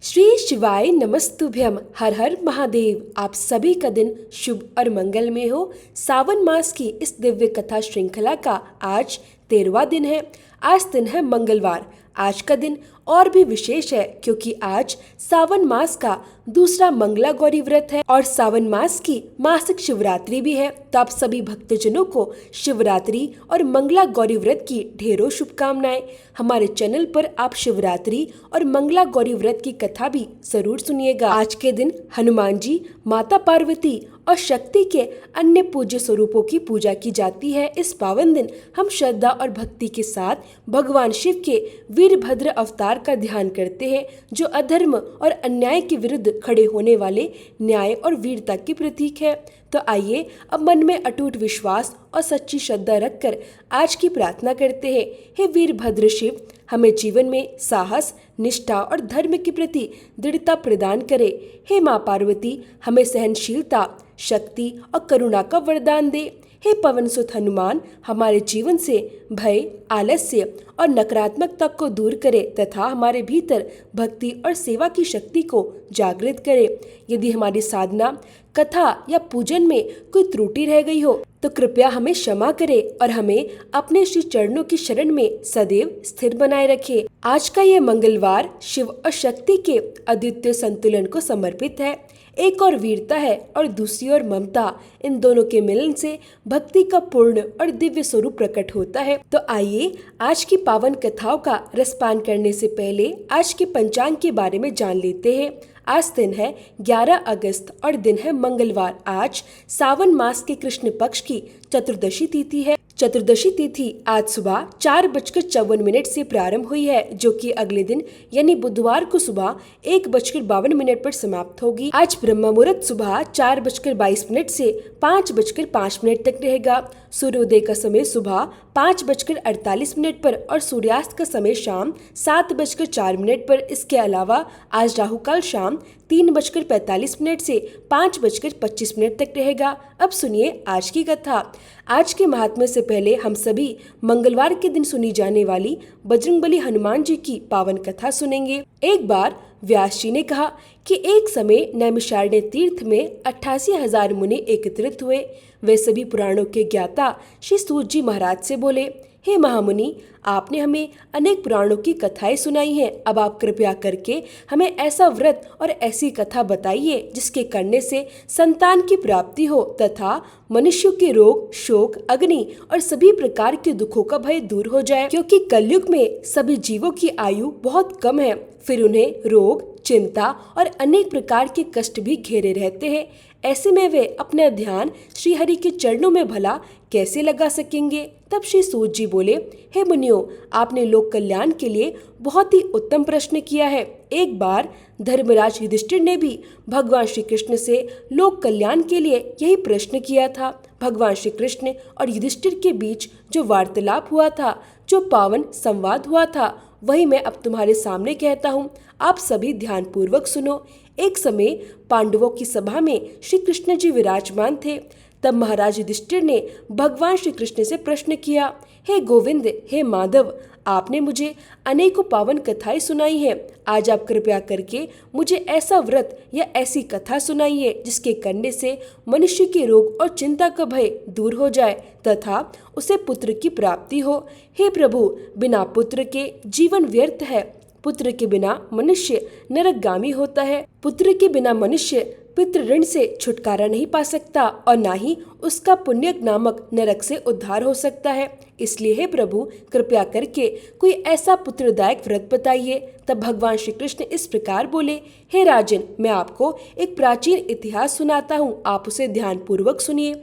श्री शिवाय नमस्तुभ्यम। हर हर महादेव। आप सभी का दिन शुभ और मंगलमय हो। सावन मास की इस दिव्य कथा श्रृंखला का आज 13वां दिन है। आज दिन है मंगलवार। आज का दिन और भी विशेष है क्योंकि आज सावन मास का दूसरा मंगला गौरी व्रत है और सावन मास की मासिक शिवरात्रि भी है। तो आप सभी भक्तजनों को शिवरात्रि और मंगला गौरी व्रत की ढेरों शुभकामनाएं। हमारे चैनल पर आप शिवरात्रि और मंगला गौरी व्रत की कथा भी जरूर सुनिएगा। आज के दिन हनुमान जी, माता पार्वती और शक्ति के अन्य पूज्य स्वरूपों की पूजा की जाती है। इस पावन दिन हम श्रद्धा और भक्ति के साथ भगवान शिव के वीरभद्र अवतार का ध्यान करते हैं, जो अधर्म और अन्याय के विरुद्ध खड़े होने वाले न्याय और वीरता के प्रतीक है। तो आइए अब मन में अटूट विश्वास और सच्ची श्रद्धा रखकर आज की प्रार्थना करते हैं। हे वीरभद्र शिव, हमें जीवन में साहस, निष्ठा और धर्म के प्रति दृढ़ता प्रदान करे। हे माँ पार्वती, हमें सहनशीलता, शक्ति और करुणा का वरदान दे। हे पवन सुत हनुमान, हमारे जीवन से भय, आलस्य और नकारात्मकता को दूर करे तथा हमारे भीतर भक्ति और सेवा की शक्ति को जागृत करे। यदि हमारी साधना, कथा या पूजन में कोई त्रुटि रह गई हो तो कृपया हमें क्षमा करे और हमें अपने श्री चरणों की शरण में सदैव स्थिर बनाए रखे। आज का ये मंगलवार शिव और शक्ति के अद्वितीय संतुलन को समर्पित है। एक और वीरता है और दूसरी ओर ममता। इन दोनों के मिलन से भक्ति का पूर्ण और दिव्य स्वरूप प्रकट होता है। तो आइए आज की पावन कथाओं का रसपान करने से पहले आज के पंचांग के बारे में जान लेते हैं। आज दिन है 11 अगस्त और दिन है मंगलवार। आज सावन मास के कृष्ण पक्ष की चतुर्दशी तिथि है। चतुर्दशी तिथि आज सुबह 4:54 से प्रारंभ हुई है, जो कि अगले दिन यानी बुधवार को सुबह 1:52 पर समाप्त होगी। आज ब्रह्म मुहूर्त सुबह 4:22 से 5:05 तक रहेगा। सूर्योदय का समय सुबह 5:48 पर और सूर्यास्त का समय शाम 7:04 पर। इसके अलावा आज राहु काल शाम 3:45 से 5:25 तक रहेगा। अब सुनिए आज की कथा। आज के महात्म्य से पहले हम सभी मंगलवार के दिन सुनी जाने वाली बजरंगबली हनुमान जी की पावन कथा सुनेंगे। एक बार व्यास जी ने कहा कि एक समय नैमिषारण्य तीर्थ में 88,000 मुनि एकत्रित हुए। वे सभी पुराणों के ज्ञाता श्री सूत जी महाराज से बोले, हे महामुनि, आपने हमें अनेक पुराणों की कथाएं सुनाई हैं। अब आप कृपया करके हमें ऐसा व्रत और ऐसी कथा बताइए जिसके करने से संतान की प्राप्ति हो तथा मनुष्य के रोग, शोक, अग्नि और सभी प्रकार के दुखों का भय दूर हो जाए, क्योंकि कलयुग में सभी जीवों की आयु बहुत कम है। फिर उन्हें रोग, चिंता और अनेक प्रकार के कष्ट भी घेरे रहते हैं। ऐसे में वे अपना ध्यान श्री हरि के चरणों में भला कैसे लगा सकेंगे। तब श्री सूत जी बोले, हे मुनियों, आपने लोक कल्याण के लिए बहुत ही उत्तम प्रश्न किया है। एक बार धर्मराज युधिष्ठिर ने भी भगवान श्री कृष्ण से लोक कल्याण के लिए यही प्रश्न किया था। भगवान श्री कृष्ण और युधिष्ठिर के बीच जो वार्तालाप हुआ था, जो पावन संवाद हुआ था, वही मैं अब तुम्हारे सामने कहता हूँ। आप सभी ध्यान पूर्वक सुनो। एक समय पांडवों की सभा में श्री कृष्ण जी विराजमान थे। तब महाराज युधिष्ठिर ने भगवान श्री कृष्ण से प्रश्न किया, हे गोविंद, हे माधव, आपने मुझे अनेकों पावन कथाएं सुनाई हैं। आज आप कृपया करके मुझे ऐसा व्रत या ऐसी कथा सुनाइए जिसके करने से मनुष्य के रोग और चिंता का भय दूर हो जाए तथा उसे पुत्र की प्राप्ति हो। हे प्रभु, बिना पुत्र के जीवन व्यर्थ है। पुत्र के बिना मनुष्य नरकगामी होता है। पुत्र के बिना मनुष्य पितृ ऋण से छुटकारा नहीं पा सकता और ना ही उसका पुण्य नामक नरक से उद्धार हो सकता है। इसलिए हे प्रभु, कृपया करके कोई ऐसा पुत्रदायक व्रत बताइए। तब भगवान श्री कृष्ण इस प्रकार बोले, हे राजन, मैं आपको एक प्राचीन इतिहास सुनाता हूँ, आप उसे ध्यान पूर्वक सुनिए।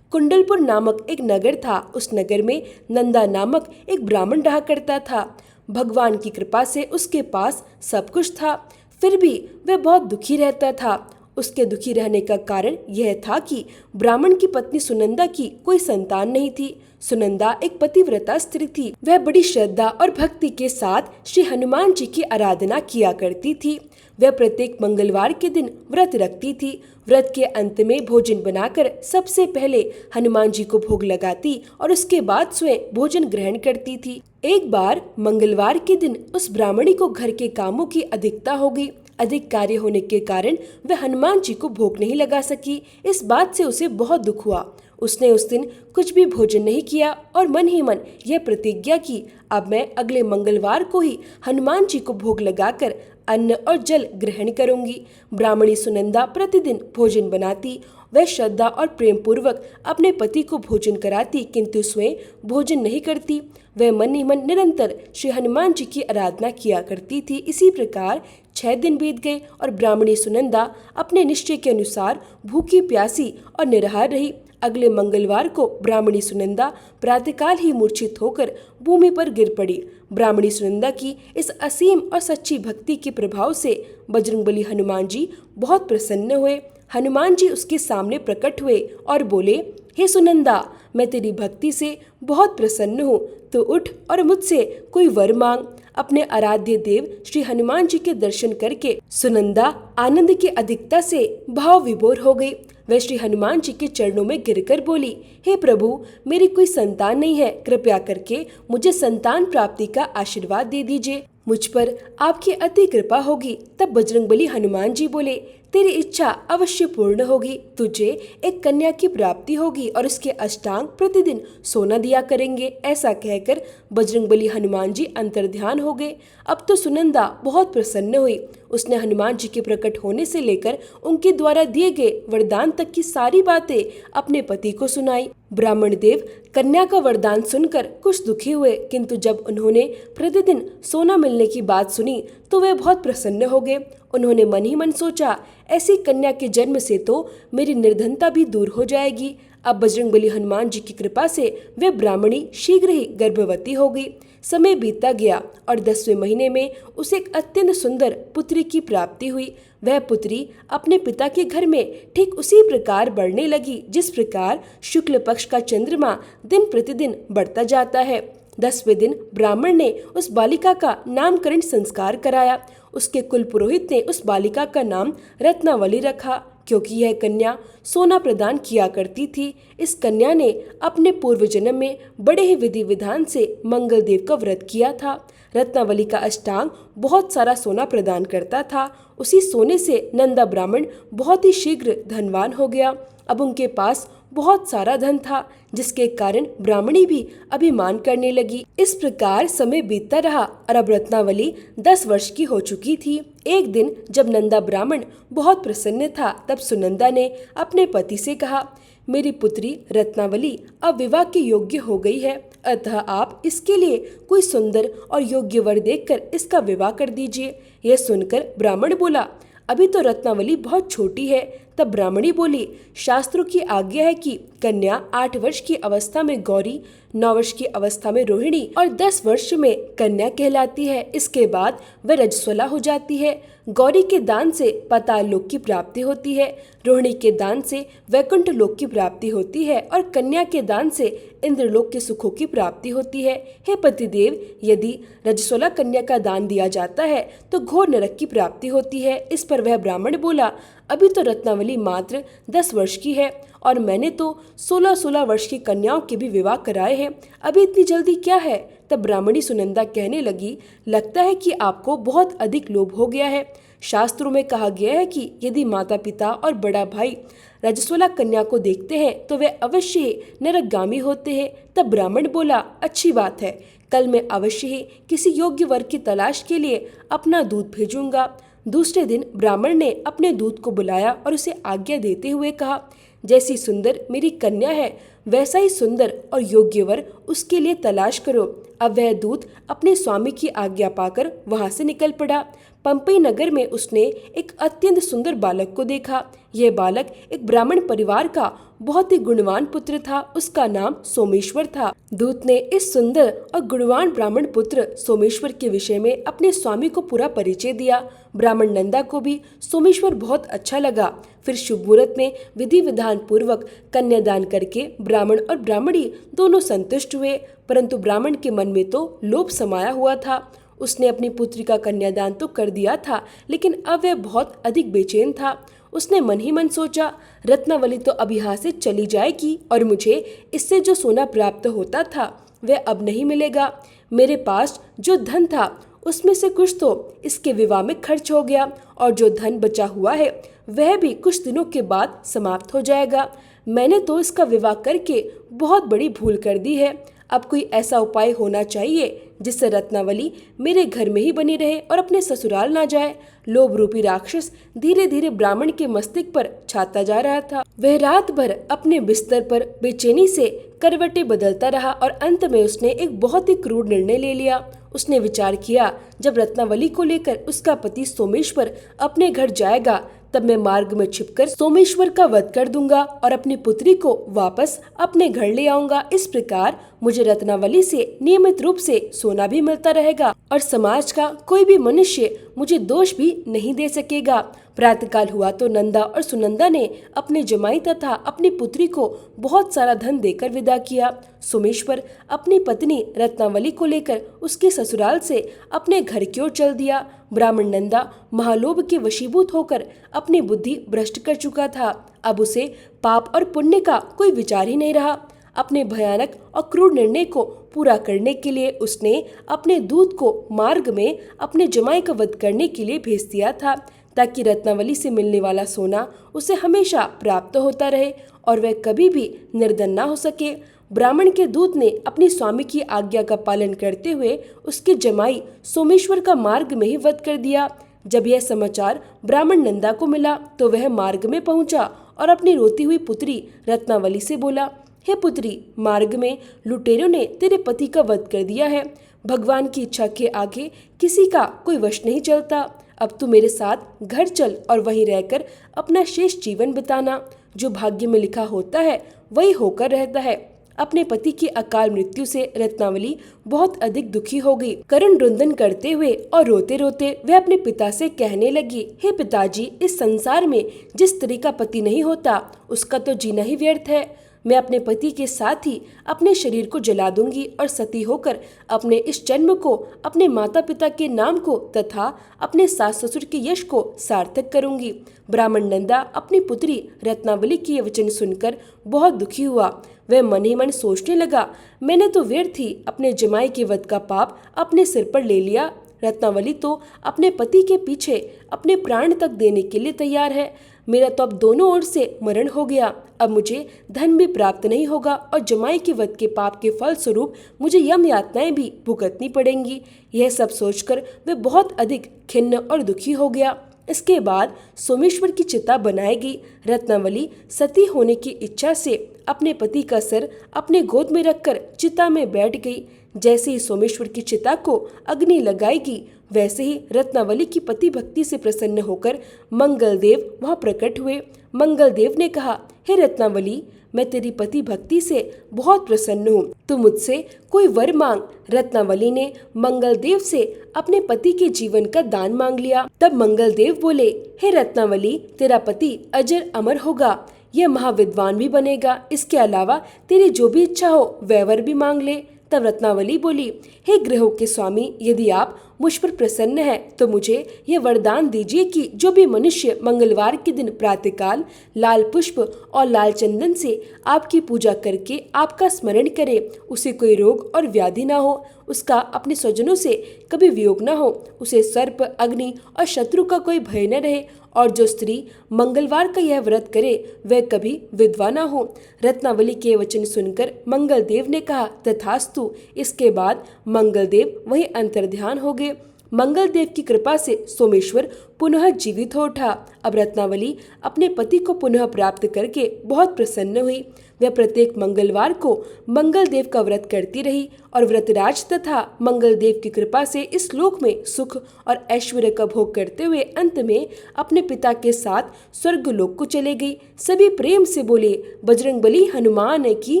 कुंडलपुर नामक एक नगर था। उस नगर में नंदा नामक एक ब्राह्मण रहा करता था। भगवान की कृपा से उसके पास सब कुछ था, फिर भी वह बहुत दुखी रहता था। उसके दुखी रहने का कारण यह था कि ब्राह्मण की पत्नी सुनंदा की कोई संतान नहीं थी। सुनंदा एक पतिव्रता स्त्री थी। वह बड़ी श्रद्धा और भक्ति के साथ श्री हनुमान जी की आराधना किया करती थी। वह प्रत्येक मंगलवार के दिन व्रत रखती थी। व्रत के अंत में भोजन बनाकर सबसे पहले हनुमान जी को भोग लगाती और उसके बाद स्वयं भोजन ग्रहण करती थी। एक बार मंगलवार के दिन उस ब्राह्मणी को घर के कामों की अधिकता हो गई। अधिक कार्य होने के कारण वह हनुमान जी को भोग नहीं लगा सकी। इस बात से उसे बहुत दुख हुआ। उसने उस दिन कुछ भी भोजन नहीं किया और मन ही मन यह प्रतिज्ञा की, अब मैं अगले मंगलवार को ही हनुमान जी को भोग लगाकर अन्न और जल ग्रहण करूंगी। ब्राह्मणी सुनंदा प्रतिदिन भोजन बनाती। वह श्रद्धा और प्रेम पूर्वक अपने पति को भोजन कराती, किंतु स्वयं भोजन नहीं करती। वह मन ही मन निरंतर श्री हनुमान जी की आराधना किया करती थी। इसी प्रकार 6 दिन बीत गए और ब्राह्मणी सुनंदा अपने निश्चय के अनुसार भूखी प्यासी और निराहार रही। अगले मंगलवार को ब्राह्मणी सुनंदा प्रातःकाल ही मूर्छित होकर भूमि पर गिर पड़ी। ब्राह्मणी सुनंदा की इस असीम और सच्ची भक्ति के प्रभाव से बजरंगबली हनुमान जी बहुत प्रसन्न हुए। हनुमान जी उसके सामने प्रकट हुए और बोले, हे सुनंदा, मैं तेरी भक्ति से बहुत प्रसन्न हूँ, तो उठ और मुझसे कोई वर मांग। अपने आराध्य देव श्री हनुमान जी के दर्शन करके सुनंदा आनंद की अधिकता से भाव विभोर हो गई। वह श्री हनुमान जी के चरणों में गिरकर बोली, हे प्रभु, मेरी कोई संतान नहीं है, कृपया करके मुझे संतान प्राप्ति का आशीर्वाद दे दीजिए। मुझ पर आपकी अति कृपा होगी। तब बजरंगबली हनुमान जी बोले, तेरी इच्छा अवश्य पूर्ण होगी। तुझे एक कन्या की प्राप्ति होगी और उसके अष्टांग प्रतिदिन सोना दिया करेंगे। ऐसा कहकर बजरंगबली हनुमान जी अंतर्ध्यान हो गए। अब तो सुनंदा बहुत प्रसन्न हुई। उसने हनुमान जी के प्रकट होने से लेकर उनके द्वारा दिए गए वरदान तक की सारी बातें अपने पति को सुनाई। ब्राह्मण देव कन्या का वरदान सुनकर कुछ दुखी हुए, किंतु जब उन्होंने प्रतिदिन सोना मिलने की बात सुनी तो वे बहुत प्रसन्न हो गए। उन्होंने मन ही मन सोचा, ऐसी कन्या के जन्म से तो मेरी निर्धनता भी दूर हो जाएगी। अब बजरंगबली हनुमान जी की कृपा से वे ब्राह्मणी शीघ्र ही गर्भवती हो गई। समय बीतता गया और 10वें महीने में उसे एक अत्यंत सुंदर पुत्री की प्राप्ति हुई। वह पुत्री अपने पिता के घर में ठीक उसी प्रकार बढ़ने लगी जिस प्रकार शुक्ल पक्ष का चंद्रमा दिन प्रतिदिन बढ़ता जाता है। 10वें दिन ब्राह्मण ने उस बालिका का नामकरण संस्कार कराया। उसके कुल पुरोहित ने उस बालिका का नाम रत्नावली रखा, क्योंकि यह कन्या सोना प्रदान किया करती थी। इस कन्या ने अपने पूर्व जन्म में बड़े ही विधि विधान से मंगल देव का व्रत किया था। रत्नावली का अष्टांग बहुत सारा सोना प्रदान करता था। उसी सोने से नंदा ब्राह्मण बहुत ही शीघ्र धनवान हो गया। अब उनके पास बहुत सारा धन था, जिसके कारण ब्राह्मणी भी अभिमान करने लगी। इस प्रकार समय बीतता रहा और अब रत्नावली 10 वर्ष की हो चुकी थी। एक दिन जब नंदा ब्राह्मण बहुत प्रसन्न था, तब सुनंदा ने अपने पति से कहा, मेरी पुत्री रत्नावली अब विवाह के योग्य हो गई है, अतः आप इसके लिए कोई सुंदर और योग्य वर देखकर इसका विवाह कर दीजिए। यह सुनकर ब्राह्मण बोला, अभी तो रत्नावली बहुत छोटी है। तब ब्राह्मणी बोली, शास्त्रों की आज्ञा है कि कन्या 8 वर्ष की अवस्था में गौरी, 9 वर्ष की अवस्था में रोहिणी और 10 वर्ष में कन्या कहलाती है। इसके बाद वह रजस्वला हो जाती है। गौरी के दान से पाताल लोक की प्राप्ति होती है, रोहिणी के दान से वैकुंठ लोक की प्राप्ति होती है और कन्या के दान से इंद्रलोक के सुखों की प्राप्ति होती है। हे पतिदेव, यदि रजस्वला कन्या का दान दिया जाता है तो घोर नरक की प्राप्ति होती है। इस पर वह ब्राह्मण बोला, अभी तो रत्नावली मात्र 10 वर्ष की है और मैंने तो 16-16 वर्ष की कन्याओं के भी विवाह कराए हैं, अभी इतनी जल्दी क्या है। तब ब्राह्मणी सुनंदा कहने लगी, लगता है कि आपको बहुत अधिक लोभ हो गया है। शास्त्रों में कहा गया है कि यदि माता पिता और बड़ा भाई रजस्वला कन्या को देखते हैं तो वे अवश्य ही नरकगामी होते हैं। तब ब्राह्मण बोला, अच्छी बात है, कल मैं अवश्य ही किसी योग्य वर की तलाश के लिए अपना दूत भेजूंगा। दूसरे दिन ब्राह्मण ने अपने दूत को बुलाया और उसे आज्ञा देते हुए कहा, जैसी सुंदर मेरी कन्या है वैसा ही सुंदर और योग्य वर उसके लिए तलाश करो। अब वह दूत अपने स्वामी की आज्ञा पाकर वहां से निकल पड़ा। पंपई नगर में उसने एक अत्यंत सुंदर बालक को देखा। यह बालक एक ब्राह्मण परिवार का बहुत ही गुणवान पुत्र था। उसका नाम सोमेश्वर था। दूत ने इस सुंदर और गुणवान ब्राह्मण पुत्र सोमेश्वर के विषय में अपने स्वामी को पूरा परिचय दिया। ब्राह्मण नंदा को भी सोमेश्वर बहुत अच्छा लगा। फिर शुभ मुहूर्त में विधि विधान पूर्वक कन्यादान करके ब्राह्मण और ब्राह्मणी दोनों संतुष्ट हुए, परंतु ब्राह्मण के मन में तो लोभ समाया हुआ था। उसने अपनी पुत्री का कन्यादान तो कर दिया था, लेकिन अब वह बहुत अधिक बेचैन था। उसने मन ही मन सोचा, रत्नावली तो अब यहाँ से चली जाएगी और मुझे इससे जो सोना प्राप्त होता था वह अब नहीं मिलेगा। मेरे पास जो धन था उसमें से कुछ तो इसके विवाह में खर्च हो गया और जो धन बचा हुआ है वह भी कुछ दिनों के बाद समाप्त हो जाएगा। मैंने तो इसका विवाह करके बहुत बड़ी भूल कर दी है। अब कोई ऐसा उपाय होना चाहिए जिससे रत्नावली मेरे घर में ही बनी रहे और अपने ससुराल ना जाए। लोभ रूपी राक्षस धीरे धीरे ब्राह्मण के मस्तिष्क पर छाता जा रहा था। वह रात भर अपने बिस्तर पर बेचैनी से करवटें बदलता रहा और अंत में उसने एक बहुत ही क्रूर निर्णय ले लिया। उसने विचार किया, जब रत्नावली को लेकर उसका पति सोमेश्वर अपने घर जाएगा तब मैं मार्ग में छिपकर सोमेश्वर का वध कर दूंगा और अपनी पुत्री को वापस अपने घर ले आऊंगा। इस प्रकार मुझे रत्नावली से नियमित रूप से सोना भी मिलता रहेगा और समाज का कोई भी मनुष्य मुझे दोष भी नहीं दे सकेगा। प्रातःकाल हुआ तो नंदा और सुनंदा ने अपने जमाई तथा अपनी पुत्री को बहुत सारा धन देकर विदा किया। सोमेश्वर अपनी पत्नी रत्नावली को लेकर उसके ससुराल से अपने घर की ओर चल दिया। ब्राह्मण नंदा महालोभ के वशीभूत होकर अपनी बुद्धि भ्रष्ट कर चुका था। अब उसे पाप और पुण्य का कोई विचार ही नहीं रहा। अपने भयानक और क्रूर निर्णय को पूरा करने के लिए उसने अपने दूत को मार्ग में अपने जमाई का वध करने के लिए भेज दिया था, ताकि रत्नावली से मिलने वाला सोना उसे हमेशा प्राप्त होता रहे और वह कभी भी निर्धन न हो सके। ब्राह्मण के दूत ने अपनी स्वामी की आज्ञा का पालन करते हुए उसके जमाई सोमेश्वर का मार्ग में ही वध कर दिया। जब यह समाचार ब्राह्मण नंदा को मिला तो वह मार्ग में पहुंचा और अपनी रोती हुई पुत्री रत्नावली से बोला, हे पुत्री, मार्ग में लुटेरों ने तेरे पति का वध कर दिया है। भगवान की इच्छा के आगे किसी का कोई वश नहीं चलता। अब तू मेरे साथ घर चल और वहीं रहकर अपना शेष जीवन बिताना। जो भाग्य में लिखा होता है वही होकर रहता है। अपने पति की अकाल मृत्यु से रत्नावली बहुत अधिक दुखी हो गई। करुण रुंदन करते हुए और रोते रोते वह अपने पिता से कहने लगी, हे पिताजी, इस संसार में जिस स्त्री का पति नहीं होता उसका तो जीना ही व्यर्थ है। मैं अपने पति के साथ ही अपने शरीर को जला दूंगी और सती होकर अपने इस जन्म को अपने माता पिता के नाम को तथा अपने सास ससुर के यश को सार्थक करूंगी। ब्राह्मण नंदा अपनी पुत्री रत्नावली की यह वचन सुनकर बहुत दुखी हुआ। वह मन ही मन सोचने लगा, मैंने तो व्यर्थ ही अपने जमाई के वध का पाप अपने सिर पर ले लिया। रत्नावली तो अपने पति के पीछे अपने प्राण तक देने के लिए तैयार है। मेरा तो अब दोनों ओर से मरण हो गया। अब मुझे धन भी प्राप्त नहीं होगा और जमाई के वध के पाप के फल स्वरूप मुझे यम यातनाएं भी भुगतनी पड़ेंगी। यह सब सोचकर वह बहुत अधिक खिन्न और दुखी हो गया। इसके बाद सोमेश्वर की चिता बनाई गई। रत्नावली सती होने की इच्छा से अपने पति का सिर अपने गोद में रखकर चिता में बैठ गई। जैसे ही सोमेश्वर की चिता को अग्नि लगाएगी वैसे ही रत्नावली की पति भक्ति से प्रसन्न होकर मंगलदेव वहां प्रकट हुए। मंगलदेव ने कहा, हे रत्नावली, मैं तेरी पति भक्ति से बहुत प्रसन्न हूँ, तू मुझसे कोई वर मांग। रत्नावली ने मंगलदेव से अपने पति के जीवन का दान मांग लिया। तब मंगलदेव बोले, हे रत्नावली, तेरा पति अजर अमर होगा, यह महाविद्वान भी बनेगा। इसके अलावा तेरी जो भी इच्छा हो वह वर भी मांग ले। तब रत्नावली बोली, हे ग्रहों के स्वामी, यदि आप मुझ पर प्रसन्न है तो मुझे यह वरदान दीजिए कि जो भी मनुष्य मंगलवार के दिन प्रातःकाल लाल पुष्प और लाल चंदन से आपकी पूजा करके आपका स्मरण करे, उसे कोई रोग और व्याधि ना हो, उसका अपने स्वजनों से कभी वियोग न हो, उसे सर्प, अग्नि और शत्रु का कोई भय न रहे, और जो स्त्री मंगलवार का यह व्रत करे वह कभी विधवा न हो। रत्नावली के वचन सुनकर मंगलदेव ने कहा, तथास्तु। इसके बाद मंगलदेव वहीं अंतर्ध्यान हो गए। मंगलदेव की कृपा से सोमेश्वर पुनः जीवित हो उठा। अब रत्नावली अपने पति को पुनः प्राप्त करके बहुत प्रसन्न हुई। वह प्रत्येक मंगलवार को मंगलदेव का व्रत करती रही और व्रतराज तथा मंगलदेव की कृपा से इस लोक में सुख और ऐश्वर्य का भोग करते हुए अंत में अपने पिता के साथ स्वर्गलोक को चले गई। सभी प्रेम से बोले, बजरंगबली हनुमान की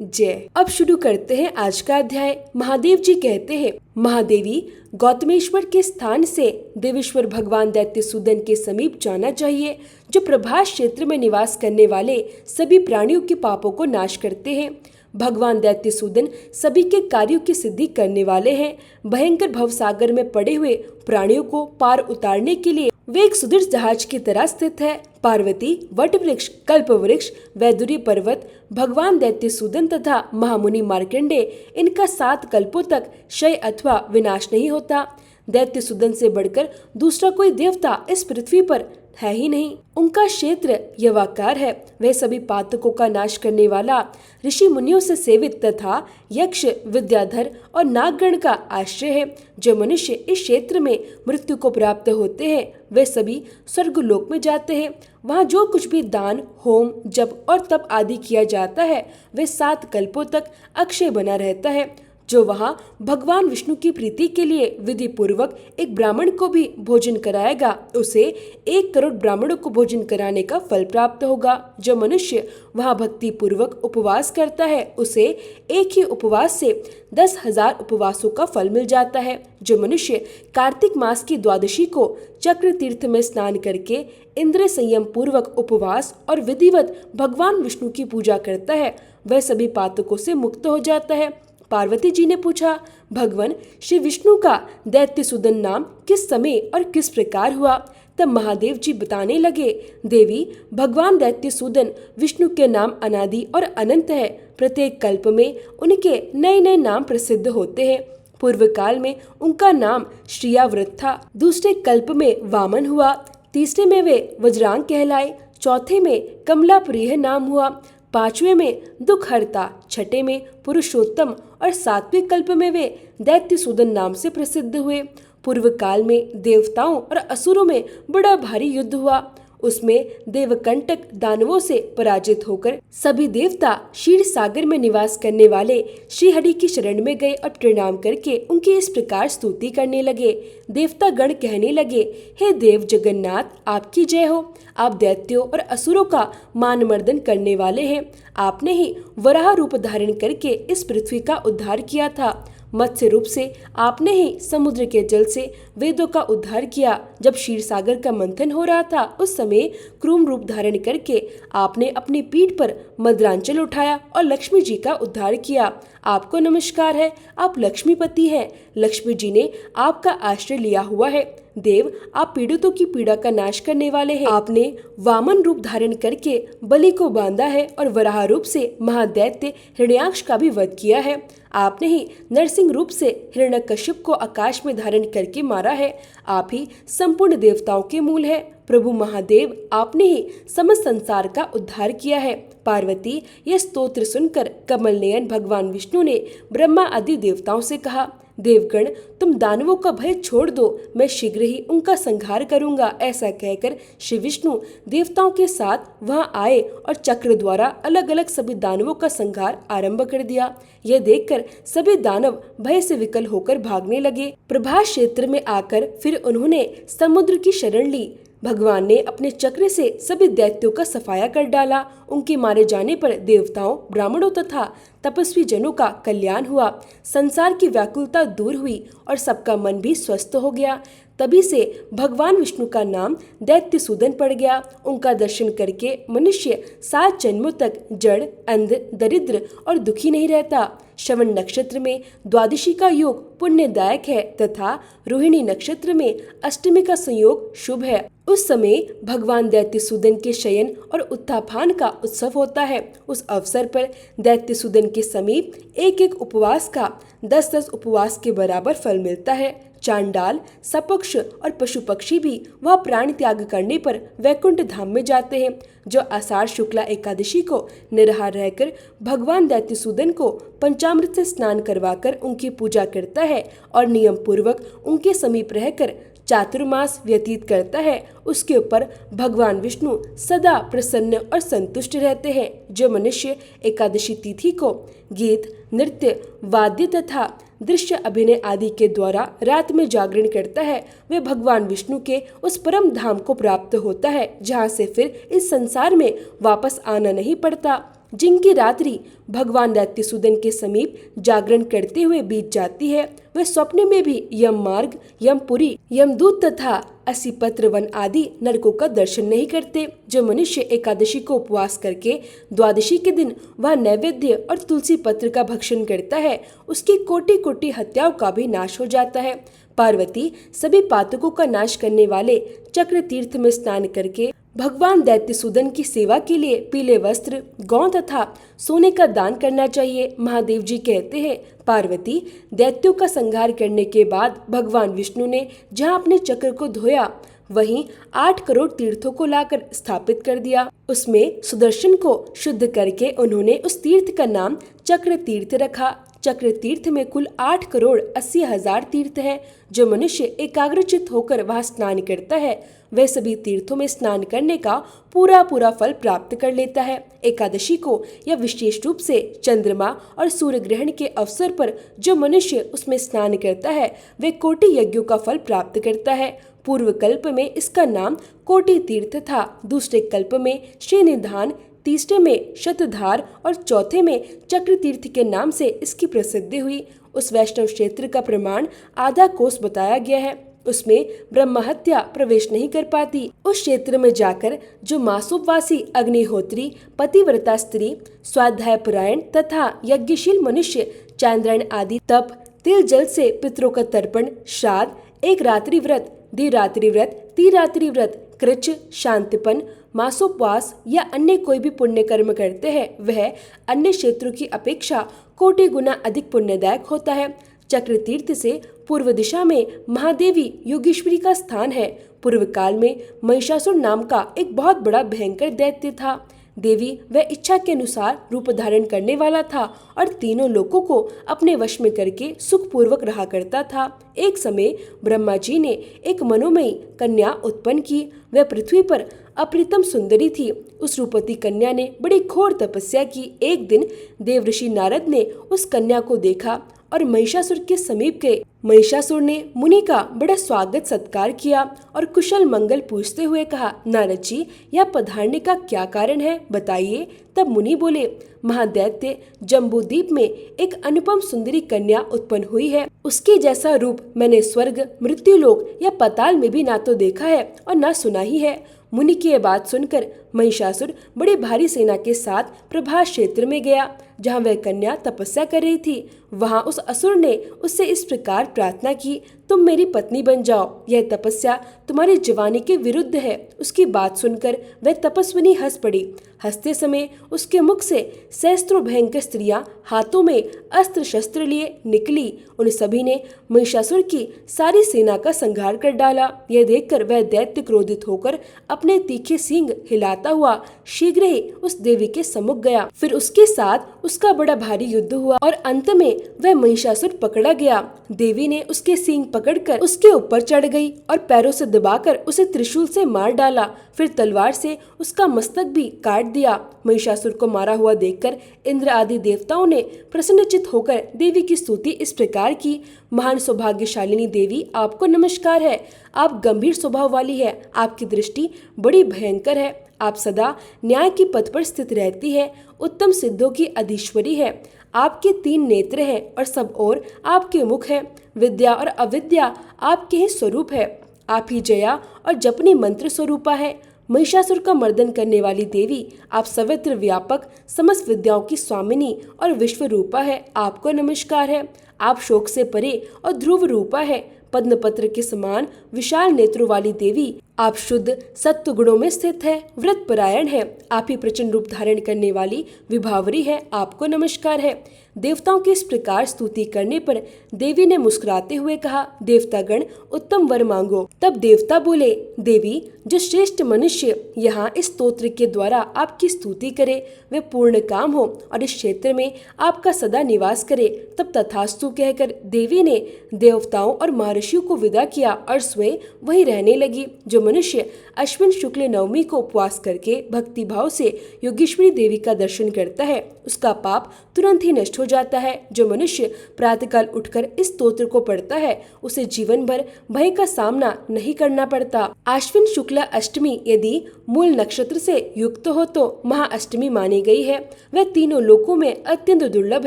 जय। अब शुरू करते हैं आज का अध्याय। महादेव जी कहते हैं, महादेवी, गौतमेश्वर के स्थान से देवेश्वर भगवान दैत्यसूदन के समीप जाना चाहिए, जो प्रभास क्षेत्र में निवास करने वाले सभी प्राणियों के पापों को नाश करते हैं। भगवान दैत्यसूदन सभी के कार्यों की सिद्धि करने वाले हैं। भयंकर भवसागर में पड़े हुए प्राणियों को पार उतारने के लिए वे एक सुदृढ़ जहाज की तरह स्थित है। पार्वती, वट वृक्ष, कल्प वृक्ष, वैदुरी पर्वत, भगवान दैत्यसूदन तथा महामुनि मार्कंडेय, इनका 7 कल्पों तक क्षय अथवा विनाश नहीं होता। दैत्य सुदन से बढ़कर दूसरा कोई देवता इस पृथ्वी पर है ही नहीं। उनका क्षेत्र यवाकार है। वह सभी पातकों का नाश करने वाला, ऋषि मुनियों से सेवित तथा यक्ष, विद्याधर और नागगण का आश्रय है। जो मनुष्य इस क्षेत्र में मृत्यु को प्राप्त होते हैं वे सभी स्वर्गलोक में जाते हैं। वहाँ जो कुछ भी दान, होम, जप और तप आदि किया जाता है वे 7 कल्पों तक अक्षय बना रहता है। जो वहाँ भगवान विष्णु की प्रीति के लिए विधि पूर्वक एक ब्राह्मण को भी भोजन कराएगा उसे 1 करोड़ ब्राह्मणों को भोजन कराने का फल प्राप्त होगा। जो मनुष्य वहाँ भक्ति पूर्वक उपवास करता है उसे एक ही उपवास से 10,000 उपवासों का फल मिल जाता है। जो मनुष्य कार्तिक मास की द्वादशी को चक्र तीर्थ में स्नान करके इंद्र संयम पूर्वक उपवास और विधिवत भगवान विष्णु की पूजा करता है वह सभी पातकों से मुक्त हो जाता है। पार्वती जी ने पूछा, भगवान श्री विष्णु का दैत्य सुदन नाम किस समय और किस प्रकार हुआ? तब महादेव जी बताने लगे, देवी, भगवान दैत्य सुदन विष्णु के नाम अनादि और अनंत है। प्रत्येक कल्प में उनके नए नए नाम प्रसिद्ध होते हैं। पूर्व काल में उनका नाम श्रियाव्रत था, दूसरे कल्प में वामन हुआ, तीसरे में वे वज्रांग कहलाए, चौथे में कमलाप्रिय नाम हुआ, 5वें में दुखहर्ता, 6ठे में पुरुषोत्तम और 7वें कल्प में वे दैत्य सुदन नाम से प्रसिद्ध हुए। पूर्व काल में देवताओं और असुरों में बड़ा भारी युद्ध हुआ। उसमें देवकंटक दानवों से पराजित होकर सभी देवता क्षीर सागर में निवास करने वाले श्री हरि की शरण में गए और प्रणाम करके उनकी इस प्रकार स्तुति करने लगे। देवता गण कहने लगे, हे देव जगन्नाथ, आपकी जय हो। आप दैत्यों और असुरों का मान मर्दन करने वाले हैं। आपने ही वराह रूप धारण करके इस पृथ्वी का उद्धार किया था। मत्स्य रूप से आपने ही समुद्र के जल से वेदों का उद्धार किया। जब क्षीर सागर का मंथन हो रहा था उस समय क्रूम रूप धारण करके आपने अपनी पीठ पर मद्रांचल उठाया और लक्ष्मी जी का उद्धार किया। आपको नमस्कार है, आप लक्ष्मीपति हैं। लक्ष्मी जी ने आपका आश्रय लिया हुआ है। देव, आप पीड़ितों की पीड़ा का नाश करने वाले हैं। आपने वामन रूप धारण करके बलि को बांधा है और वराह रूप से महादैत्य हिरण्याक्ष का भी वध किया है। आपने ही नरसिंह रूप से हिरण्यकश्यप को आकाश में धारण करके मारा है। आप ही संपूर्ण देवताओं के मूल है। प्रभु महादेव, आपने ही समस्त संसार का उद्धार किया है। पार्वती, यह स्तोत्र सुनकर कमल नयन भगवान विष्णु ने ब्रह्मा आदि देवताओं से कहा, देवगण, तुम दानवों का भय छोड़ दो, मैं शीघ्र ही उनका संहार करूंगा। ऐसा कहकर श्री विष्णु देवताओं के साथ वहां आए और चक्र द्वारा अलग अलग सभी दानवों का संहार आरंभ कर दिया। यह देखकर सभी दानव भय से विकल होकर भागने लगे। प्रभास क्षेत्र में आकर फिर उन्होंने समुद्र की शरण ली। भगवान ने अपने चक्र से सभी दैत्यों का सफाया कर डाला। उनके मारे जाने पर देवताओं, ब्राह्मणों तथा तपस्वी जनों का कल्याण हुआ। संसार की व्याकुलता दूर हुई और सबका मन भी स्वस्थ हो गया। तभी से भगवान विष्णु का नाम दैत्य सूदन पड़ गया। उनका दर्शन करके मनुष्य 7 जन्मों तक जड़, अंध, दरिद्र और दुखी नहीं रहता। श्रवण नक्षत्र में द्वादशी का योग पुण्यदायक है तथा रोहिणी नक्षत्र में अष्टमी का संयोग शुभ है। उस समय भगवान दैत्य सूदन के शयन और उत्थान का उत्सव होता है। उस अवसर पर दैत्य सूदन के समीप एक एक उपवास का 10-10 उपवास के बराबर फल मिलता है। चांडाल, सपक्ष और पशु पक्षी भी वह प्राण त्याग करने पर वैकुंठ धाम में जाते हैं। जो आषाढ़ शुक्ला एकादशी को निराहार रहकर भगवान दैत्य सूदन को पंचामृत से स्नान करवाकर उनकी पूजा करता है और नियम पूर्वक उनके समीप रहकर चातुर्मास व्यतीत करता है, उसके ऊपर भगवान विष्णु सदा प्रसन्न और संतुष्ट रहते हैं। जो मनुष्य एकादशी तिथि को गीत, नृत्य, वाद्य तथा दृश्य अभिनय आदि के द्वारा रात में जागरण करता है वह भगवान विष्णु के उस परम धाम को प्राप्त होता है जहाँ से फिर इस संसार में वापस आना नहीं पड़ता। जिनकी रात्रि भगवान दैत्य सूदन के समीप जागरण करते हुए बीत जाती है वे स्वप्न में भी यम मार्ग, यमपुरी, यमदूत तथा असीपत्र वन आदि नरकों का दर्शन नहीं करते। जो मनुष्य एकादशी को उपवास करके द्वादशी के दिन वह नैवेद्य और तुलसी पत्र का भक्षण करता है उसकी कोटि कोटि हत्याओं का भी नाश हो जाता है। पार्वती सभी पातकों का नाश करने वाले चक्र तीर्थ में स्नान करके भगवान दैत्यसूदन की सेवा के लिए पीले वस्त्र, गौ तथा सोने का दान करना चाहिए। महादेव जी कहते हैं, पार्वती दैत्यों का संहार करने के बाद भगवान विष्णु ने जहाँ अपने चक्र को धोया वहीं 8 करोड़ तीर्थों को लाकर स्थापित कर दिया। उसमें सुदर्शन को शुद्ध करके उन्होंने उस तीर्थ का नाम चक्र तीर्थ रखा। चक्र तीर्थ में कुल 8 करोड़ 80 हजार तीर्थ हैं। जो मनुष्य एकाग्रचित होकर वहां स्नान करता है वह सभी तीर्थों में स्नान करने का पूरा फल प्राप्त कर लेता है। एकादशी को या विशेष रूप से चंद्रमा और सूर्य ग्रहण के अवसर पर जो मनुष्य उसमें स्नान करता है वह कोटि यज्ञों का फल प्राप्त करता है। पूर्व कल्प में इसका नाम कोटि तीर्थ था, दूसरे कल्प में श्रीनिधान, तीसरे में शतधार और चौथे में चक्र तीर्थ के नाम से इसकी प्रसिद्धि हुई। उस वैष्णव क्षेत्र का प्रमाण आधा कोस बताया गया है। उसमें ब्रह्म हत्या प्रवेश नहीं कर पाती। उस क्षेत्र में जाकर जो मासोपवासी अग्निहोत्री, पतिव्रता स्त्री, स्वाध्याय परायण तथा यज्ञशील मनुष्य चांद्रायण आदि तप, तिल जल से पितरों का तर्पण, श्राद्ध, एक रात्रि व्रत, द्विरात्रि व्रत, त्रिरात्रि व्रत, कृच, शांतिपन, मासोपवास या अन्य कोई भी पुण्य कर्म करते हैं वह अन्य क्षेत्रों की अपेक्षा कोटि गुना अधिक पुण्यदायक होता है। चक्र तीर्थ से पूर्व दिशा में महादेवी योगेश्वरी का स्थान है। पूर्व काल में महिषासुर नाम का एक बहुत बड़ा भयंकर दैत्य था। देवी वह इच्छा के अनुसार रूप धारण करने वाला था और तीनों लोकों को अपने वश में करके सुख पूर्वक रहा करता था। एक समय ब्रह्मा जी ने एक मनोमयी कन्या उत्पन्न की। वह पृथ्वी पर अप्रितम सुंदरी थी। उस रूपवती कन्या ने बड़ी घोर तपस्या की। एक दिन देव ऋषि नारद ने उस कन्या को देखा और महिषासुर के समीप गए। महिषासुर ने मुनि का बड़ा स्वागत सत्कार किया और कुशल मंगल पूछते हुए कहा, नारद जी यह पधारने का क्या कारण है, बताइए। तब मुनि बोले, महादैत्य जम्बूद्वीप में एक अनुपम सुंदरी कन्या उत्पन्न हुई है। उसके जैसा रूप मैंने स्वर्ग, मृत्युलोक या पाताल में भी ना तो देखा है और ना सुना ही है। मुनि की यह बात सुनकर महिषासुर बड़ी भारी सेना के साथ प्रभास क्षेत्र में गया जहाँ वह कन्या तपस्या कर रही थी। वहाँ उस असुर ने उससे इस प्रकार प्रार्थना की, तुम मेरी पत्नी बन जाओ, यह तपस्या तुम्हारी जवानी के विरुद्ध है। उसकी बात सुनकर वह तपस्विनी हंस पड़ी। हंसते समय उसके मुख से सहस्त्रों भयंकर स्त्रियां हाथों में अस्त्र शस्त्र लिए निकली। उन सभी ने महिषासुर की सारी सेना का संहार कर डाला। यह देखकर वह दैत्य क्रोधित होकर अपने तीखे सींग हिलाता हुआ शीघ्र ही उस देवी के सम्मुख गया। फिर उसके साथ उसका बड़ा भारी युद्ध हुआ और अंत में वह महिषासुर पकड़ा गया। देवी ने उसके सींग पकड़कर उसके ऊपर चढ़ गई और पैरों से दबाकर उसे त्रिशूल से मार डाला। फिर तलवार से उसका मस्तक भी काट दिया। महिषासुर को मारा हुआ देखकर इंद्र आदि देवताओं ने प्रसन्नचित होकर देवी की स्तुति इस प्रकार की, महान सौभाग्यशालिनी देवी आपको नमस्कार है। आप गंभीर स्वभाव वाली है, आपकी दृष्टि बड़ी भयंकर है। आप सदा न्याय की पथ पर स्थित रहती है, उत्तम सिद्धों की अधीश्वरी है। आपके 3 नेत्र हैं और सब ओर आपके मुख है। विद्या और अविद्या आपके ही स्वरूप है। आप ही जया और जपनी मंत्र स्वरूपा है। महिषासुर का मर्दन करने वाली देवी आप सर्वत्र व्यापक समस्त विद्याओं की स्वामिनी और विश्व रूपा है। आपको नमस्कार है। आप शोक से परे और ध्रुव रूपा है। पद्मपत्र के समान विशाल नेत्रों वाली देवी आप शुद्ध सत्व गुणों में स्थित है, व्रत परायण है। आप ही प्रचंड रूप धारण करने वाली विभावरी है। आपको नमस्कार है। देवताओं की इस प्रकार स्तुति करने पर देवी ने मुस्कुराते हुए कहा, देवतागण उत्तम वर मांगो। तब देवता बोले, देवी जो श्रेष्ठ मनुष्य यहाँ इस स्तोत्र के द्वारा आपकी स्तुति करे वे पूर्ण काम हो और इस क्षेत्र में आपका सदा निवास करे। तब तथास्तु कहकर देवी ने देवताओं और महर्षियों को विदा किया और स्वयं वहीं रहने लगी। जो मनुष्य अश्विन शुक्ल नवमी को उपवास करके भक्ति भाव से योगेश्वरी देवी का दर्शन करता है उसका पाप तुरंत ही नष्ट हो जाता है। जो मनुष्य प्रातःकाल उठकर इस स्तोत्र को पढ़ता है उसे जीवन भर भय का सामना नहीं करना पड़ता। आश्विन शुक्ला अष्टमी यदि मूल नक्षत्र से युक्त हो तो महाअष्टमी मानी गई है। वह तीनों लोकों में अत्यंत दुर्लभ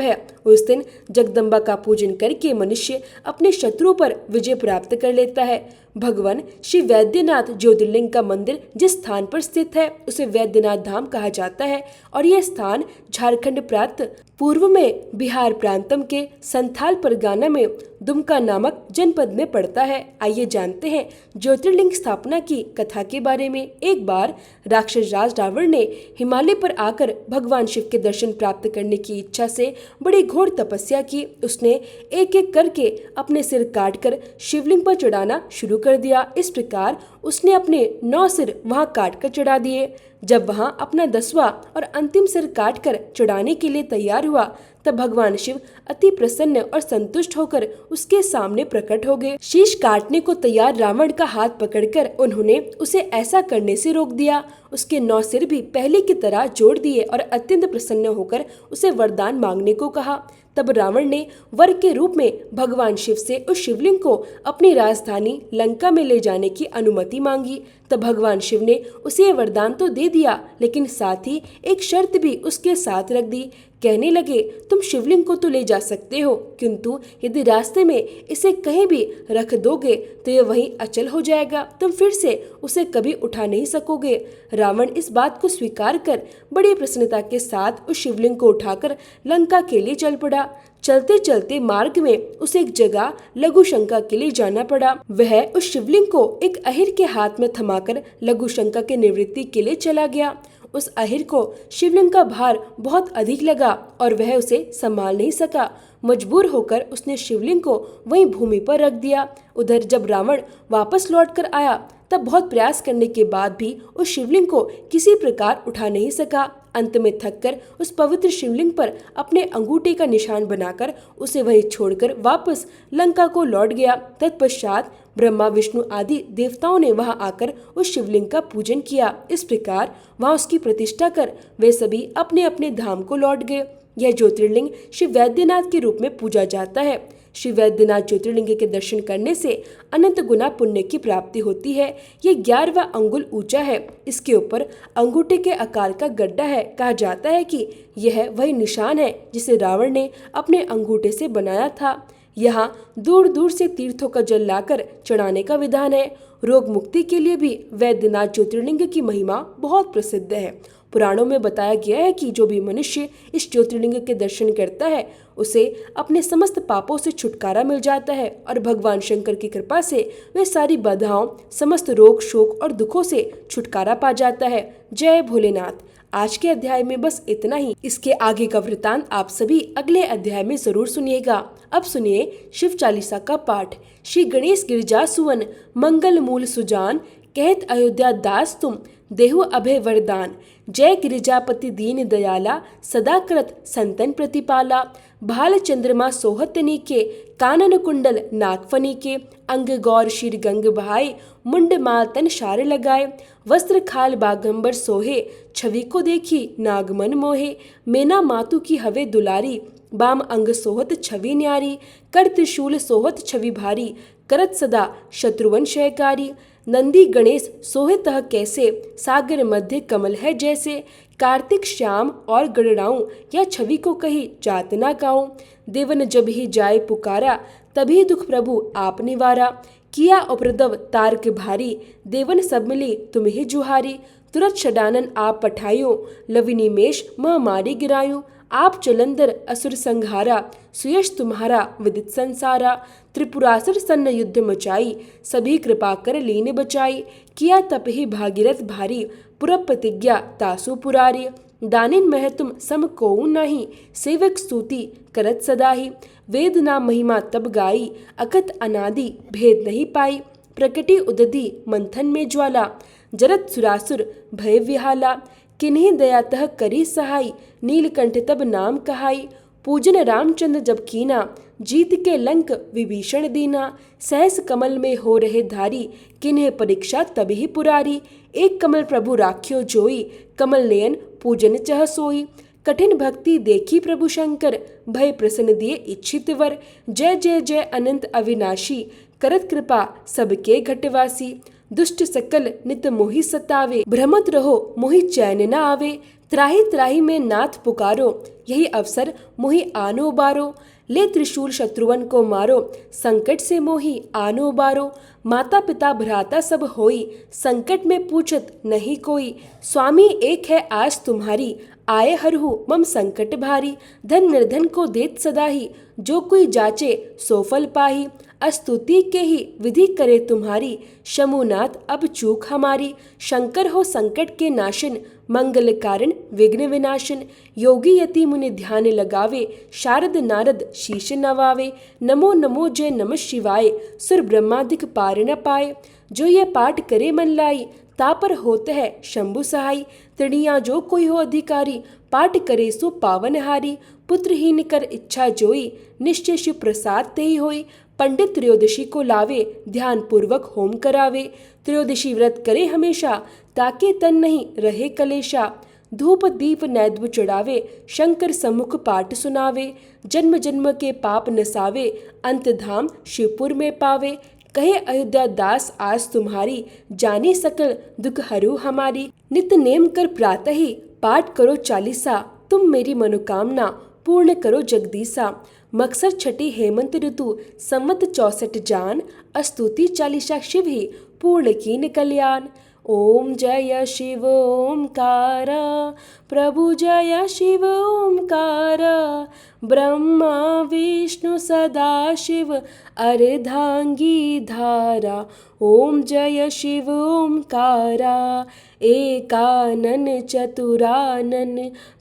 है। उस दिन जगदम्बा का पूजन करके मनुष्य अपने शत्रु पर विजय प्राप्त कर लेता है। भगवान श्री वैद्यनाथ ज्योतिर्लिंग का मंदिर जिस स्थान पर स्थित है उसे वैद्यनाथ धाम कहा जाता है और यह स्थान झारखंड प्रांत पूर्व में बिहार प्रांतम के संथाल परगना में दुमका नामक जनपद में पड़ता है। आइए जानते हैं ज्योतिर्लिंग स्थापना की कथा के बारे में। एक बार राक्षस राज रावण ने हिमालय पर आकर भगवान शिव के दर्शन प्राप्त करने की इच्छा से बड़ी घोर तपस्या की। उसने एक एक करके अपने सिर काटकर शिवलिंग पर चढ़ाना शुरू कर दिया। इस प्रकार उसने अपने 9 सिर वहां काटकर चढ़ा दिए। जब वहां अपना 10वां और अंतिम सिर काटकर चढ़ाने के लिए तैयार हुआ, तब भगवान शिव अति प्रसन्न और संतुष्ट होकर उसके सामने प्रकट हो गए। शीश काटने को तैयार रावण का हाथ पकड़कर उन्होंने उसे ऐसा करने से रोक दिया। उसके 9 सिर भी पहले की तरह जोड़ दिए और अत्यंत प्रसन्न होकर उसे वरदान मांगने को कहा। तब रावण ने वर के रूप में भगवान शिव से उस शिवलिंग को अपनी राजधानी लंका में ले जाने की अनुमति मांगी। तब भगवान शिव ने उसे ये वरदान तो दे दिया, लेकिन साथ ही एक शर्त भी उसके साथ रख दी। कहने लगे, तुम शिवलिंग को तो ले जा सकते हो, किंतु यदि रास्ते में इसे कहीं भी रख दोगे तो यह वहीं अचल हो जाएगा। तुम फिर से उसे कभी उठा नहीं सकोगे। रावण इस बात को स्वीकार कर बड़ी प्रसन्नता के साथ उस शिवलिंग को उठाकर लंका के लिए चल पड़ा। चलते चलते मार्ग में उसे एक जगह लघु शंका के लिए जाना पड़ा। वह उस शिवलिंग को एक अहिर के हाथ में थमाकर लघु शंका के निवृत्ति के लिए चला गया। उस अहिर को शिवलिंग का भार बहुत अधिक लगा और वह उसे संभाल नहीं सका। मजबूर होकर उसने शिवलिंग को वहीं भूमि पर रख दिया। उधर जब रावण वापस लौट कर आया, तब बहुत प्रयास करने के बाद भी उस शिवलिंग को किसी प्रकार उठा नहीं सका। अंत में थककर उस पवित्र शिवलिंग पर अपने अंगूठे का निशान बनाकर उसे वहीं छोड़कर वापस लंका को लौट गया। तत्पश्चात ब्रह्मा विष्णु आदि देवताओं ने वहां आकर उस शिवलिंग का पूजन किया। इस प्रकार वहां उसकी प्रतिष्ठा कर वे सभी अपने अपने धाम को लौट गए। यह ज्योतिर्लिंग श्री वैद्यनाथ के रूप में पूजा जाता है। श्री वैद्यनाथ ज्योतिर्लिंग के दर्शन करने से अनंत गुना पुण्य की प्राप्ति होती है। ये 11वां अंगुल ऊंचा है। इसके ऊपर अंगूठे के आकार का गड्ढा है। कहा जाता है कि यह वही निशान है जिसे रावण ने अपने अंगूठे से बनाया था। यहाँ दूर दूर से तीर्थों का जल लाकर चढ़ाने का विधान है। रोग मुक्ति के लिए भी वैद्यनाथ ज्योतिर्लिंग की महिमा बहुत प्रसिद्ध है। पुराणों में बताया गया है कि जो भी मनुष्य इस ज्योतिर्लिंग के दर्शन करता है, उसे अपने समस्त पापों से छुटकारा मिल जाता है और भगवान शंकर की कृपा से वह सारी बाधाओं, समस्त रोग शोक और दुखों से छुटकारा पा जाता है। जय भोलेनाथ। आज के अध्याय में बस इतना ही। इसके आगे का वृतांत आप सभी अगले अध्याय में जरूर सुनिएगा। अब सुनिए शिव चालीसा का पाठ। श्री गणेश गिरिजा सुवन मंगल मूल सुजान, कहत अयोध्या दास तुम देहु अभय वरदान। जय गिरिजापति दीन दयाला, सदा कृत संतन प्रतिपाला। भाल चंद्रमा सोहतनी के, कानन कुंडल नागफनी के। अंग गौर शीर गंग बहाए, मुंड मातन शार लगाए। वस्त्र खाल बागंबर सोहे, छवि को देखी नागमन मोहे। मेना मातु की हवे दुलारी, बाम अंग सोहत छवि न्यारी। कर त्रिशूल सोहत छवि भारी, करत सदा शत्रुवन शयकारी। नंदी गणेश सोहे तह कैसे, सागर मध्य कमल है जैसे। कार्तिक श्याम और गणराऊं, या छवि को कही जात ना गाऊं। देवन जब ही जाए पुकारा, तभी दुख प्रभु आप निवारा। किया उपद्रव तारक भारी, देवन सब मिली तुम ही जुहारी। तुरत षडानन आप पठायो, लविनी मेष महामारी गिरायो। आप जलंधर असुर संहारा, सुयश तुम्हारा विदित संसारा। त्रिपुरासुर सन्न युद्ध मचाई, सभी कृपा कर लीन बचाई। किया तप ही भागीरथ भारी, पुरप प्रतिज्ञा तासु पुरारी। दानिन मह तुम सम कोउ नाही, सेवक स्तुति करत सदा ही। वेद नाम महिमा तब गाई, अकथ अनादि भेद नहीं पाई। प्रकटी उदधि मंथन में ज्वाला, जरत सुरासुर भय विहाला। किन्हीं दयातः करी सहाय, नीलकंठ तब नाम कहाई। पूजन रामचंद्र जब कीना, जीत के लंक विभीषण दीना। सहस कमल में हो रहे धारी, किन्हें परीक्षा तब ही पुरारी। एक कमल प्रभु राख्यो जोई, कमल नयन पूजन चह सोई। कठिन भक्ति देखी प्रभु शंकर, भय प्रसन्न दिए इच्छित वर। जय जय जय अनंत अविनाशी, करत कृपा सबके घटवासी। दुष्ट सकल नित मोहि सतावे, भ्रमत रहो मोहि चैन न आवे। त्राहि त्राहि में नाथ पुकारो, यही अवसर मोहि आनो बारो। ले त्रिशूल शत्रुवन को मारो, संकट से मोही आनो बारो। माता पिता भ्राता सब होई, संकट में पूछत नहीं कोई। स्वामी एक है आस तुम्हारी, आए हरहु मम संकट भारी। धन निर्धन को देत सदा ही, जो कोई जाचे सो फल पाही। स्तुति के ही विधि करे तुम्हारी, शमुनाथ अब चूक हमारी। शंकर हो संकट के नाशन, मंगल कारण विघ्न विनाशन। योगी यति मुनि ध्यान लगावे, शारद नारद शीश नवावे। नमो नमो जय नमः शिवाय, सुर ब्रह्मादिक पार न पाए। जो ये पाठ करे मन लाई, तापर होत है शंभु सहाय। तृणिया जो कोई हो अधिकारी, पाठ करे सो पावनहारी। पुत्रहीन कर इच्छा जोई, निश्चय शिव प्रसाद ते ही होई। पंडित त्रयोदशी को लावे, ध्यान पूर्वक होम करावे। त्रयोदशी व्रत करे हमेशा, ताके तन नहीं रहे कलेशा। धूप दीप नैद्य चढ़ावे, शंकर सम्मुख पाठ सुनावे। जन्म जन्म के पाप नसावे, अंत धाम शिवपुर में पावे। कहे अयोध्या दास आज तुम्हारी, जाने सकल दुख हरू हमारी। नित नेम कर प्रातः ही, पाठ करो चालीसा। तुम मेरी मनोकामना पूर्ण करो जगदीसा। मकसर छठी हेमंत ऋतु, संवत 64 जान। स्तुति चालीसा शिव ही, पूर्ण कीन कल्याण। ओम जय शिव ओमकारा, प्रभु जय शिव ओमकारा। ब्रह्मा विष्णु सदा शिव, अर्धांगी धारा। ओम जय शिव ओमकारा, एकानन चतुरानन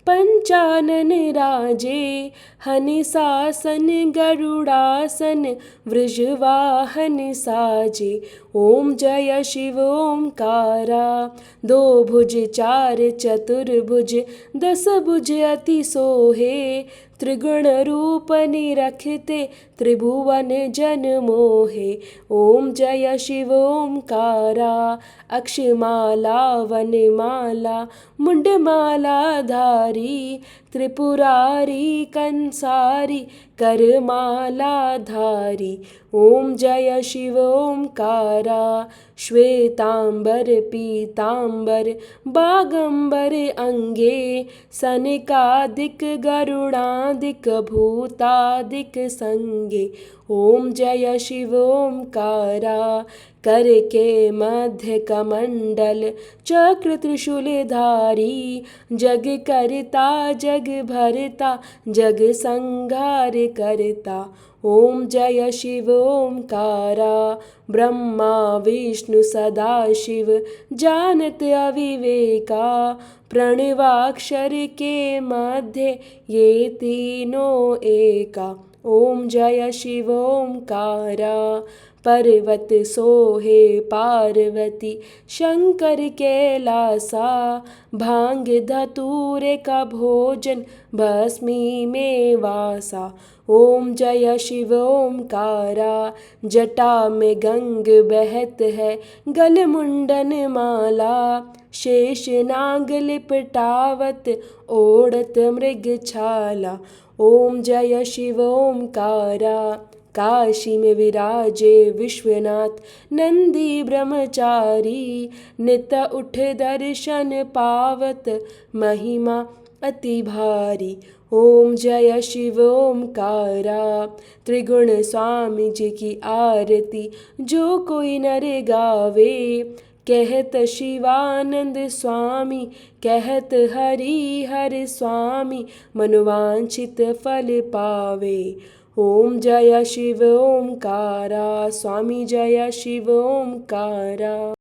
पंचानन राजे। हनिशासन गरुड़ासन, वृषवाहन साजे। ओम जय शिव ओमकारा, दो भुज चार चतुर्भुज, 10 भुज अति सोहे। त्रिगुण रूप निरखते, त्रिभुवन जन मोहे। ओम जय शिव ओमकारा, अक्षमाला वनमाला मुंडमाला धारी। त्रिपुरारी कंसारी, करमाला धारी। ओम जय शिव ओमकारा, श्वेतांबर पीतांबर बागंबर अंगे। सनकादिक गरुड़ादिक भूतादिक संगे। ओम जय शिव ओमकारा, कर के मध्य कमंडल चक्र त्रिशूलधारी। जग करता जग भरता, जग संहार करता। ओम जय शिव ओमकारा, ब्रह्मा विष्णु सदा शिव, जानत अविवेका। प्रणवाक्षर के मध्य, ये तीनों एका। ओम जय शिव ओमकारा, पर्वत सोहे पार्वती, शंकर कैलासा। भांग धतूरे का भोजन, भस्मी में वासा। ओम जय शिव ओमकारा, जटा में गंग बहत है, गल मुंडन माला। शेष नाग लिपटावत, ओढ़त मृग छाला। ओम जय शिव ओमकारा, काशी में विराजे विश्वनाथ, नंदी ब्रह्मचारी। नित उठ दर्शन पावत, महिमा अति भारी। ओम जय शिव ओमकारा, त्रिगुण स्वामी जी की आरती, जो कोई नर गावे। कहत शिवानंद स्वामी, कहत हरि हर स्वामी। मनोवांछित फल पावे। ओम जय शिव ओमकारा, स्वामी जय शिव ओमकारा।